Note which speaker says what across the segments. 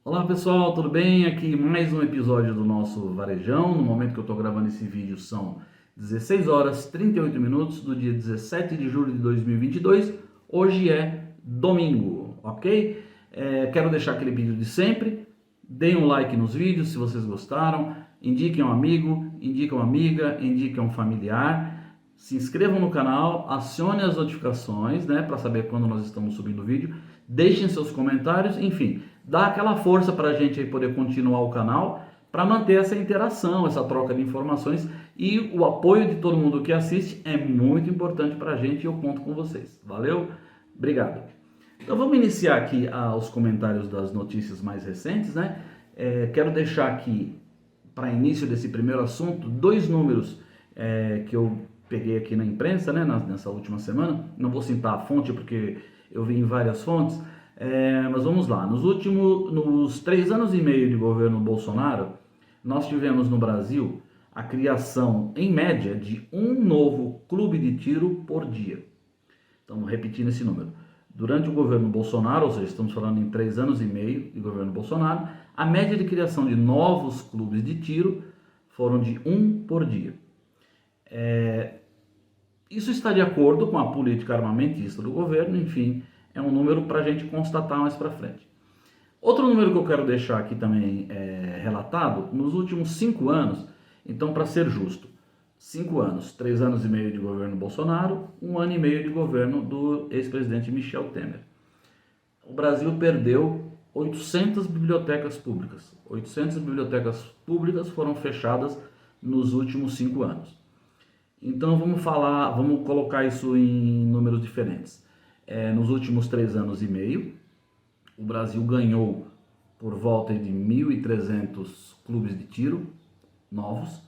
Speaker 1: Olá pessoal, tudo bem? Aqui mais um episódio do nosso Varejão. No momento que eu estou gravando esse vídeo são 16 horas 38 minutos do dia 17 de julho de 2022. Hoje é domingo, ok? Quero deixar aquele pedido de sempre. Deem um like nos vídeos se vocês gostaram. Indiquem um amigo, indiquem uma amiga, indiquem um familiar. Se inscrevam no canal, acione as notificações, né, para saber quando nós estamos subindo o vídeo. Deixem seus comentários, enfim, dá aquela força para a gente aí poder continuar o canal, para manter essa interação, essa troca de informações, e o apoio de todo mundo que assiste é muito importante para a gente e eu conto com vocês. Valeu? Obrigado. Então vamos iniciar aqui os comentários das notícias mais recentes, né? Quero deixar aqui, para início desse primeiro assunto, dois números que eu peguei aqui na imprensa, né, nessa última semana. Não vou citar a fonte porque eu vi em várias fontes, mas vamos lá. Nos 3 anos e meio de governo Bolsonaro, nós tivemos no Brasil a criação, em média, de um novo clube de tiro por dia. Então, repetindo esse número. Durante o governo Bolsonaro, ou seja, estamos falando em 3 anos e meio de governo Bolsonaro, a média de criação de novos clubes de tiro foram de um por dia. Isso está de acordo com a política armamentista do governo, enfim, é um número para a gente constatar mais para frente. Outro número que eu quero deixar aqui também relatado, nos últimos 5 anos, então para ser justo, 5 anos, 3 anos e meio de governo Bolsonaro, 1 ano e meio de governo do ex-presidente Michel Temer. O Brasil perdeu 800 bibliotecas públicas. 800 bibliotecas públicas foram fechadas nos últimos 5 anos. Então vamos colocar isso em números diferentes. Nos últimos 3 anos e meio, o Brasil ganhou por volta de 1.300 clubes de tiro novos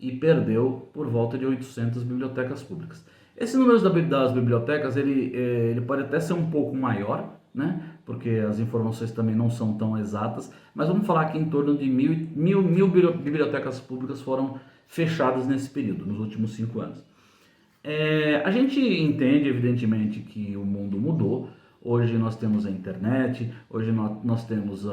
Speaker 1: e perdeu por volta de 800 bibliotecas públicas. Esse número das bibliotecas ele pode até ser um pouco maior, né? Porque as informações também não são tão exatas, mas vamos falar que em torno de mil bibliotecas públicas foram fechadas nesse período, nos últimos 5 anos. A gente entende, evidentemente, que o mundo mudou. Hoje nós temos a internet, hoje nós temos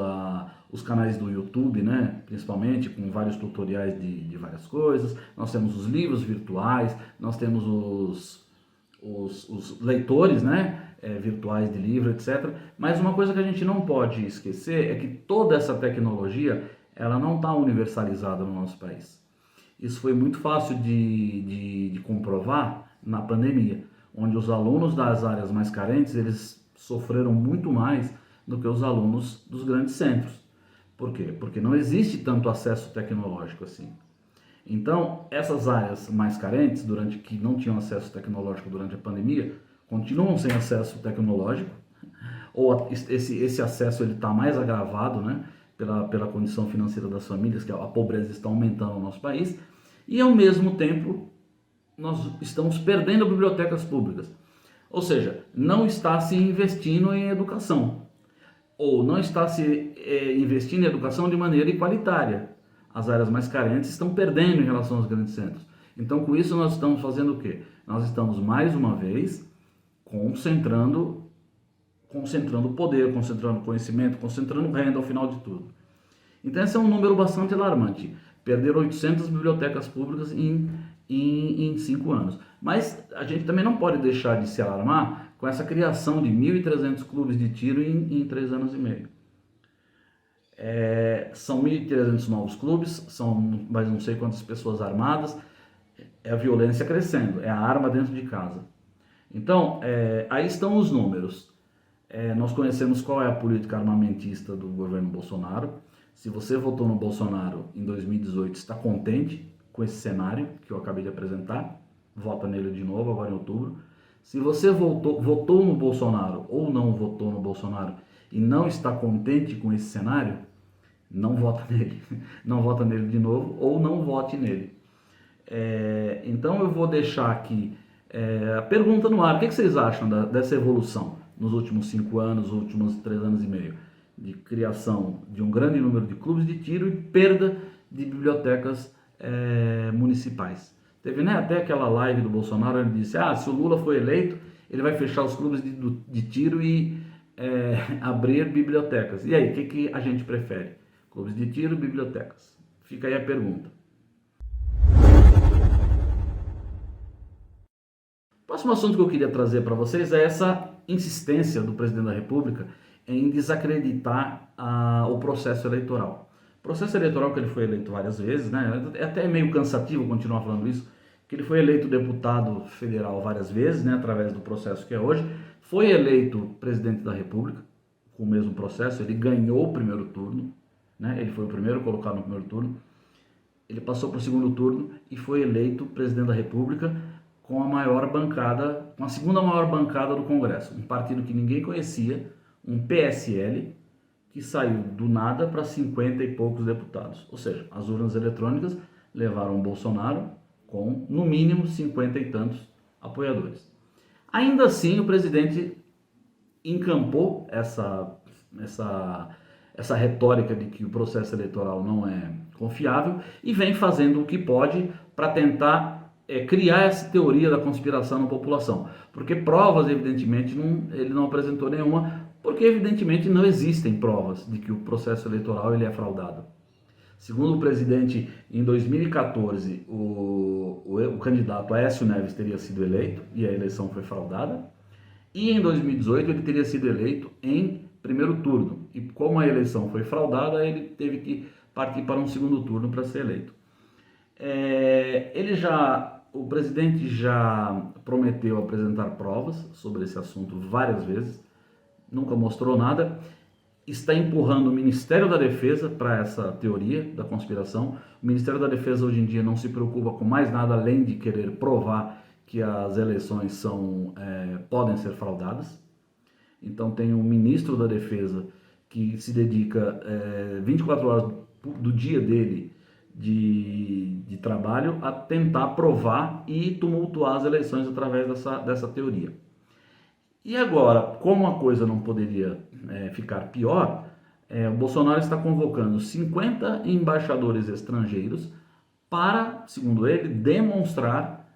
Speaker 1: os canais do YouTube, né? Principalmente, com vários tutoriais de várias coisas. Nós temos os livros virtuais, nós temos os leitores, né? Virtuais de livro, etc. Mas uma coisa que a gente não pode esquecer é que toda essa tecnologia ela não está universalizada no nosso país. Isso foi muito fácil de comprovar na pandemia, onde os alunos das áreas mais carentes, eles sofreram muito mais do que os alunos dos grandes centros. Por quê? Porque não existe tanto acesso tecnológico assim. Então, essas áreas mais carentes, que não tinham acesso tecnológico durante a pandemia, continuam sem acesso tecnológico, ou esse acesso está mais agravado, né? Pela condição financeira das famílias, que a pobreza está aumentando no nosso país, e ao mesmo tempo nós estamos perdendo bibliotecas públicas. Ou seja, não está se investindo em educação, ou não está se investindo em educação de maneira igualitária. As áreas mais carentes estão perdendo em relação aos grandes centros. Então, com isso, nós estamos fazendo o quê? Nós estamos, mais uma vez, concentrando poder, concentrando conhecimento, concentrando renda ao final de tudo. Então esse é um número bastante alarmante. Perder 800 bibliotecas públicas em 5 anos. Mas a gente também não pode deixar de se alarmar com essa criação de 1.300 clubes de tiro em 3 anos e meio. São 1.300 novos clubes, são mais não sei quantas pessoas armadas, é a violência crescendo, é a arma dentro de casa. Então, aí estão os números. Nós conhecemos qual é a política armamentista do governo Bolsonaro. Se você votou no Bolsonaro em 2018, está contente com esse cenário que eu acabei de apresentar, vota nele de novo agora em outubro. Se você votou no Bolsonaro ou não votou no Bolsonaro e não está contente com esse cenário, não vota nele. Não vota nele de novo ou não vote nele. Então eu vou deixar aqui a pergunta no ar. O que vocês acham dessa evolução nos últimos 5 anos, últimos 3 anos e meio? De criação de um grande número de clubes de tiro e perda de bibliotecas municipais. Teve, né, até aquela live do Bolsonaro, ele disse, se o Lula for eleito, ele vai fechar os clubes de tiro e abrir bibliotecas. E aí, o que a gente prefere? Clubes de tiro, bibliotecas? Fica aí a pergunta. O próximo assunto que eu queria trazer para vocês é essa insistência do presidente da República em desacreditar o processo eleitoral. O processo eleitoral que ele foi eleito várias vezes, né? É até meio cansativo continuar falando isso, que ele foi eleito deputado federal várias vezes, né? Através do processo que é hoje. Foi eleito presidente da República com o mesmo processo, ele ganhou o primeiro turno, né? Ele foi o primeiro colocado no primeiro turno. Ele passou para o segundo turno e foi eleito presidente da República com a maior bancada, com a segunda maior bancada do Congresso. Um partido que ninguém conhecia, um PSL, que saiu do nada para 50 e poucos deputados. Ou seja, as urnas eletrônicas levaram o Bolsonaro com, no mínimo, 50 e tantos apoiadores. Ainda assim, o presidente encampou essa retórica de que o processo eleitoral não é confiável e vem fazendo o que pode para tentar criar essa teoria da conspiração na população. Porque provas, evidentemente, ele não apresentou nenhuma, porque evidentemente não existem provas de que o processo eleitoral ele é fraudado. Segundo o presidente, em 2014, o candidato Aécio Neves teria sido eleito e a eleição foi fraudada. E em 2018 ele teria sido eleito em primeiro turno. E como a eleição foi fraudada, ele teve que partir para um segundo turno para ser eleito. O presidente já prometeu apresentar provas sobre esse assunto várias vezes, nunca mostrou nada. Está empurrando o Ministério da Defesa para essa teoria da conspiração. O Ministério da Defesa hoje em dia não se preocupa com mais nada além de querer provar que as eleições podem ser fraudadas. Então tem um ministro da Defesa que se dedica 24 horas do dia dele de trabalho a tentar provar e tumultuar as eleições através dessa teoria. E agora, como a coisa não poderia ficar pior, o Bolsonaro está convocando 50 embaixadores estrangeiros para, segundo ele, demonstrar,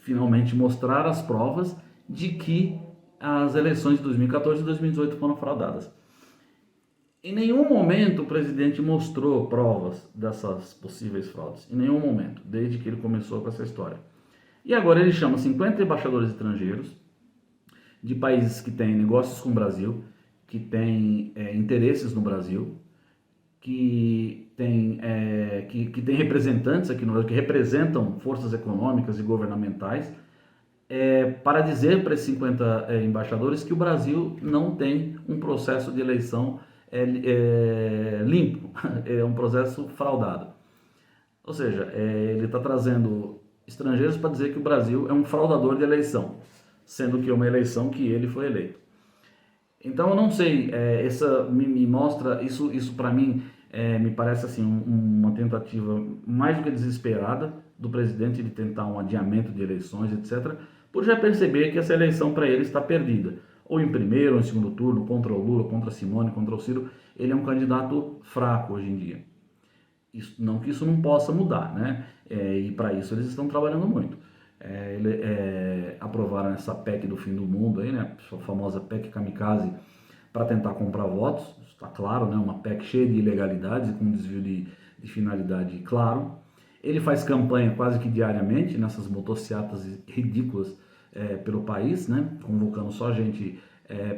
Speaker 1: finalmente mostrar as provas de que as eleições de 2014 e 2018 foram fraudadas. Em nenhum momento o presidente mostrou provas dessas possíveis fraudes. Em nenhum momento, desde que ele começou com essa história. E agora ele chama 50 embaixadores estrangeiros de países que têm negócios com o Brasil, que têm interesses no Brasil, que têm representantes aqui no Brasil, que representam forças econômicas e governamentais, para dizer para esses 50 embaixadores que o Brasil não tem um processo de eleição limpo, é um processo fraudado. Ou seja, ele está trazendo estrangeiros para dizer que o Brasil é um fraudador de eleição, sendo que é uma eleição que ele foi eleito. Então eu não sei, me mostra, isso para mim me parece assim uma tentativa mais do que desesperada do presidente de tentar um adiamento de eleições, etc., por já perceber que essa eleição para ele está perdida. Ou em primeiro ou em segundo turno, contra o Lula, contra a Simone, contra o Ciro, ele é um candidato fraco hoje em dia. Não que isso não possa mudar, né? E para isso eles estão trabalhando muito. Aprovaram essa PEC do fim do mundo, aí, né? A famosa PEC Kamikaze, para tentar comprar votos. Está claro, né? Uma PEC cheia de ilegalidades e com desvio de finalidade claro. Ele faz campanha quase que diariamente nessas motocicletas ridículas pelo país, né? Convocando só gente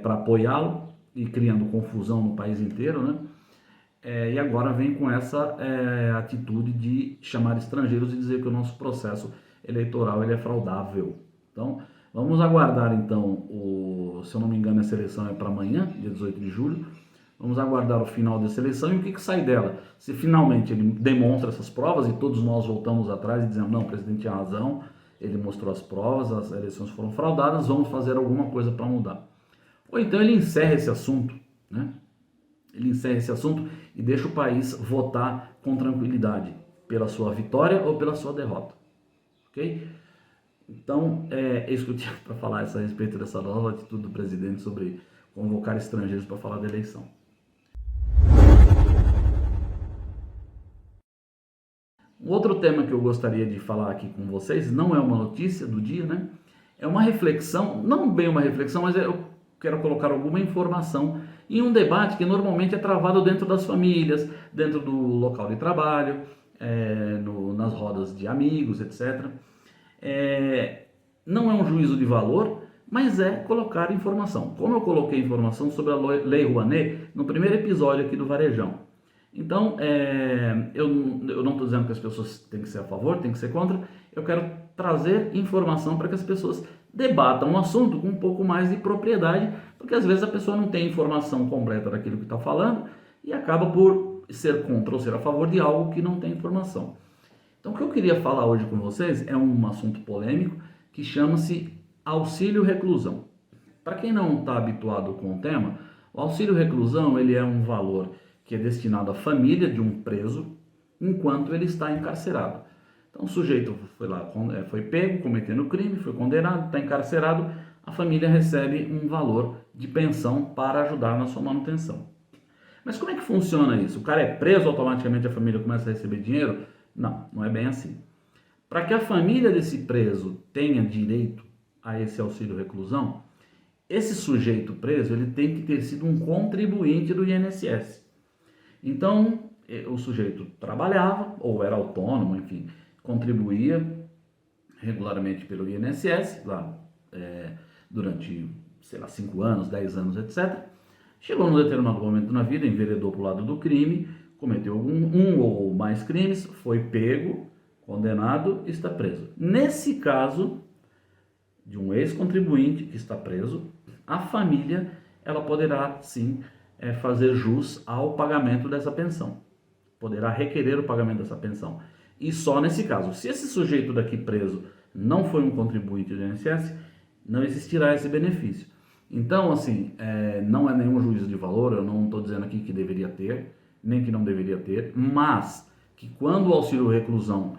Speaker 1: para apoiá-lo e criando confusão no país inteiro, né? E agora vem com essa atitude de chamar estrangeiros e dizer que o nosso processo eleitoral ele é fraudável. Então, vamos aguardar então, se eu não me engano, essa eleição é para amanhã, dia 18 de julho. Vamos aguardar o final dessa eleição e o que sai dela. Se finalmente ele demonstra essas provas e todos nós voltamos atrás e dizemos, não, o presidente tinha razão, ele mostrou as provas, as eleições foram fraudadas, vamos fazer alguma coisa para mudar. Ou então ele encerra esse assunto, né? Ele encerra esse assunto e deixa o país votar com tranquilidade pela sua vitória ou pela sua derrota. Ok? Então, é isso que eu tinha para falar a respeito dessa nova atitude do presidente sobre convocar estrangeiros para falar da eleição. Um outro tema que eu gostaria de falar aqui com vocês, não é uma notícia do dia, né? É uma reflexão, não bem uma reflexão, mas eu quero colocar alguma informação em um debate que normalmente é travado dentro das famílias, dentro do local de trabalho, nas rodas de amigos, etc. Não é um juízo de valor, mas é colocar informação. Como eu coloquei informação sobre a Lei Rouanet no primeiro episódio aqui do Varejão. Então, eu não estou dizendo que as pessoas têm que ser a favor, têm que ser contra. Eu quero trazer informação para que as pessoas debatam o assunto com um pouco mais de propriedade, porque às vezes a pessoa não tem informação completa daquilo que está falando e acaba por ser contra ou ser a favor de algo que não tem informação. Então, o que eu queria falar hoje com vocês é um assunto polêmico que chama-se auxílio reclusão. Para quem não está habituado com o tema, o auxílio reclusão ele é um valor que é destinado à família de um preso enquanto ele está encarcerado. Então o sujeito foi lá, foi pego cometendo crime, foi condenado, está encarcerado, a família recebe um valor de pensão para ajudar na sua manutenção. Mas como é que funciona isso? O cara é preso, automaticamente a família começa a receber dinheiro? Não, não é bem assim. Para que a família desse preso tenha direito a esse auxílio reclusão, esse sujeito preso ele tem que ter sido um contribuinte do INSS. Então, o sujeito trabalhava, ou era autônomo, enfim, contribuía regularmente pelo INSS, lá durante, 5 anos, 10 anos, etc. Chegou num determinado momento na vida, enveredou para o lado do crime, cometeu um ou mais crimes, foi pego, condenado e está preso. Nesse caso, de um ex-contribuinte que está preso, a família ela poderá, sim, fazer jus ao pagamento dessa pensão. Poderá requerer o pagamento dessa pensão. E só nesse caso. Se esse sujeito daqui preso não foi um contribuinte do INSS, não existirá esse benefício. Então, assim, não é nenhum juízo de valor, eu não estou dizendo aqui que deveria ter, nem que não deveria ter, mas que quando o auxílio reclusão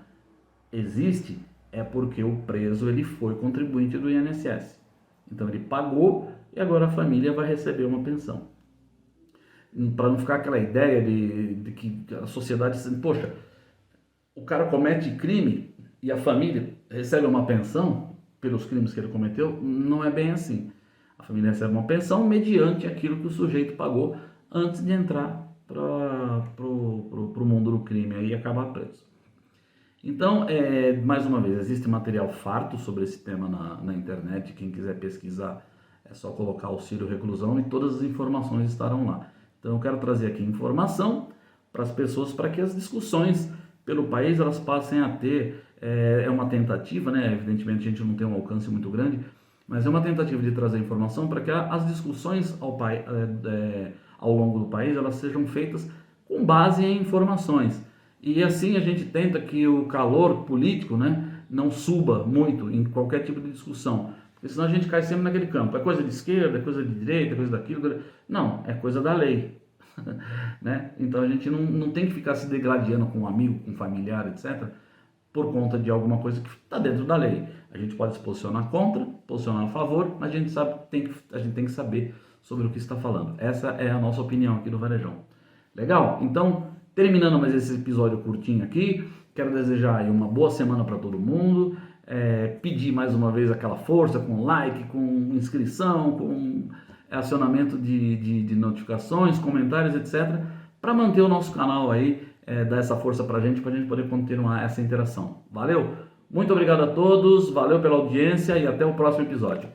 Speaker 1: existe, é porque o preso ele foi contribuinte do INSS. Então ele pagou e agora a família vai receber uma pensão. Para não ficar aquela ideia de que a sociedade, poxa, o cara comete crime e a família recebe uma pensão pelos crimes que ele cometeu, não é bem assim. A família recebe uma pensão mediante aquilo que o sujeito pagou antes de entrar para o mundo do crime e acabar preso. Então, mais uma vez, existe material farto sobre esse tema na internet. Quem quiser pesquisar, é só colocar auxílio reclusão e todas as informações estarão lá. Então, eu quero trazer aqui informação para as pessoas, para que as discussões pelo país elas passem a ter, uma tentativa, né? Evidentemente a gente não tem um alcance muito grande, mas é uma tentativa de trazer informação para que as discussões ao longo do país elas sejam feitas com base em informações. E assim a gente tenta que o calor político, né, não suba muito em qualquer tipo de discussão. Porque senão a gente cai sempre naquele campo. É coisa de esquerda, é coisa de direita, é coisa daquilo. Não, é coisa da lei. Né? Então a gente não tem que ficar se degladiando com um amigo, com um familiar, etc., por conta de alguma coisa que está dentro da lei. A gente pode se posicionar contra, posicionar a favor, mas a gente tem que saber sobre o que está falando. Essa é a nossa opinião aqui do Varejão. Legal? Então, terminando mais esse episódio curtinho aqui, quero desejar aí uma boa semana para todo mundo, pedir mais uma vez aquela força com like, com inscrição, com acionamento de notificações, comentários, etc., para manter o nosso canal aí, dar essa força para a gente poder continuar essa interação. Valeu? Muito obrigado a todos, valeu pela audiência e até o próximo episódio.